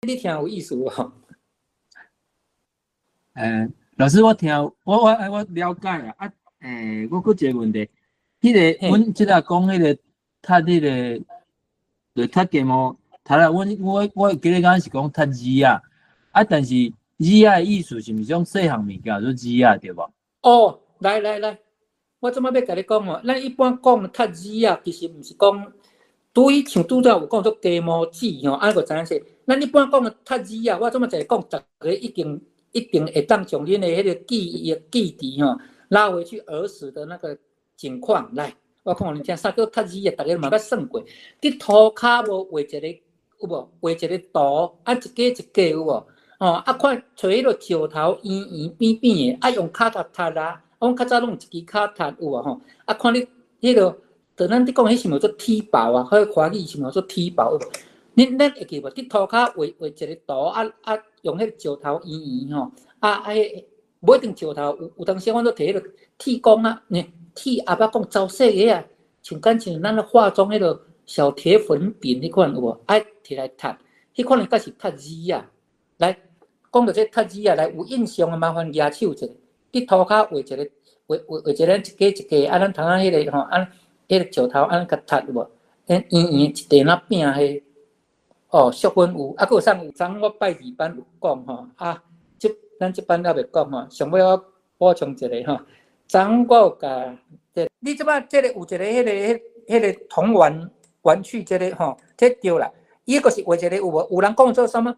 你听有意思无？老师，我听我了解啊。我搁一个问题，阮即个讲迄个读迄个，就读芥末，读啦。我记得敢是讲读字啊，但是字啊的意思是毋是种细项物件，做字啊对无？哦，来，我即摆要甲你讲哦，咱一般讲读字啊，其实毋是讲像拄则有讲做芥末字吼，安个知影说，咱一般讲的读字啊，我即摆就讲，逐个一定会当将恁的迄个记忆吼拉回去儿时的那个情况来。我讲互恁听，啥叫读字啊？逐个嘛捌算过，伫涂骹无画一个有无？画一个图，一格一格有无？哦，看找迄个石头圆扁扁的，用骹踏踏啦。阮较早拢一支骹踏有无吼？看你迄个，就咱伫讲迄什么做体薄啊？迄华语什么做体薄？咱会记无？伫涂骹画一个图，用迄个石头圆吼，无一定石头，有当时阮都摕迄个铁工啊，铁阿爸讲招细个啊，像咱咧化妆迄个小铁粉饼迄款有无？摕来读，迄款应该是读字啊。来，讲到这读字啊，来有印象啊，麻烦举手一下。伫涂骹画一个，画一个一格一格，咱通迄个吼，迄个石头甲读有无？圆一地那饼迄。淑芬有，佫有啥有？昨我拜二班有讲吼，咱即班还袂讲吼，上尾我补充一个吼。昨我有甲，你即摆即个有一个迄个童玩具，即个吼，这对啦。伊个是画一个有无？有人讲做啥物？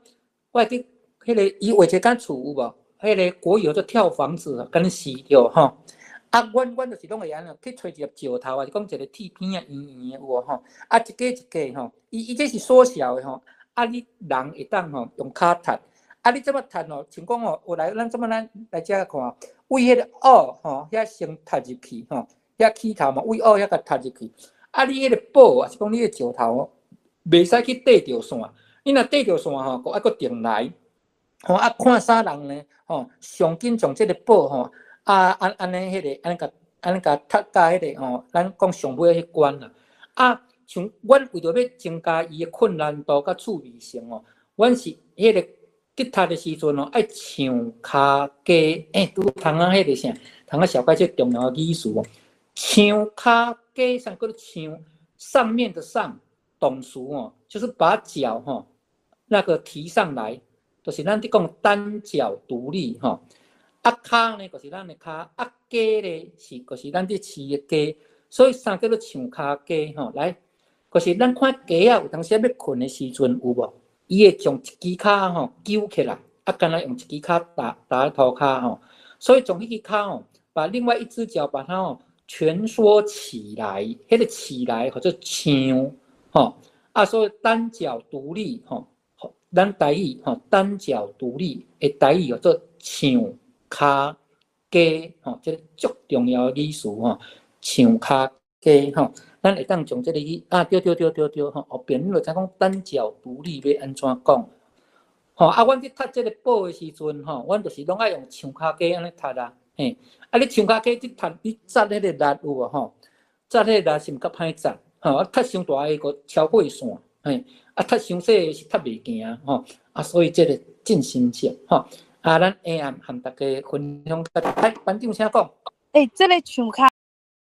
我记迄个伊画一间厝有无？迄个国有做跳房子，敢死着吼。阮就是拢会安尼，去找一粒石头啊，是讲一个铁片啊，圆圆的有无吼？一格一格吼，伊这是缩小的吼。你人会当吼用骹踢，你即摆踢吼，像讲吼，有来咱即摆咱来遮看，为迄个蚵吼，遐先踢入去吼，遐起头嘛，为蚵遐甲踢入去。你迄个宝啊，是讲你个石头袂使去缀着线，你若缀着线吼，佫定来。看啥人呢？上紧将即个宝吼。安尼迄个，安尼甲踢到迄个吼，咱讲上尾迄关啦。像阮为着要增加伊的困难度甲趣味性哦，阮是迄个伫读的时阵哦，爱唱骹家，拄通啊迄个啥，通啊小解这重要的语词哦。唱骹家上叫做唱，上面的上动词哦，就是把脚吼那个提上来，就是咱伫讲单脚独立吼。骹呢，就是咱的骹；家呢是，就是咱伫饲的家，所以啥叫做唱骹家吼？来，就是咱看鸡啊，有当时要困的时阵有无？伊会将一支骹吼揪起来，干那用一支骹打涂骹吼，所以从一支骹吼，把另外一只脚把它吼蜷缩起来，迄个起来或者唱吼所以单脚独立吼，咱台语吼单脚独立的台语叫做唱骹家吼，这个足重要的语词吼，唱骹家吼。咱会当从这个对吼，后边你就知讲单脚独立要安怎讲吼阮去读这个报的时阵吼，阮就是拢爱用唱骹家安尼读啦，嘿，你唱骹家去读，你扎迄个力有无吼？扎迄个力是毋较歹扎吼，读伤大个个超过线，嘿，读伤细个是读袂行吼，所以这个进行性吼，咱下暗和大家分享，班长请讲。这个唱骹。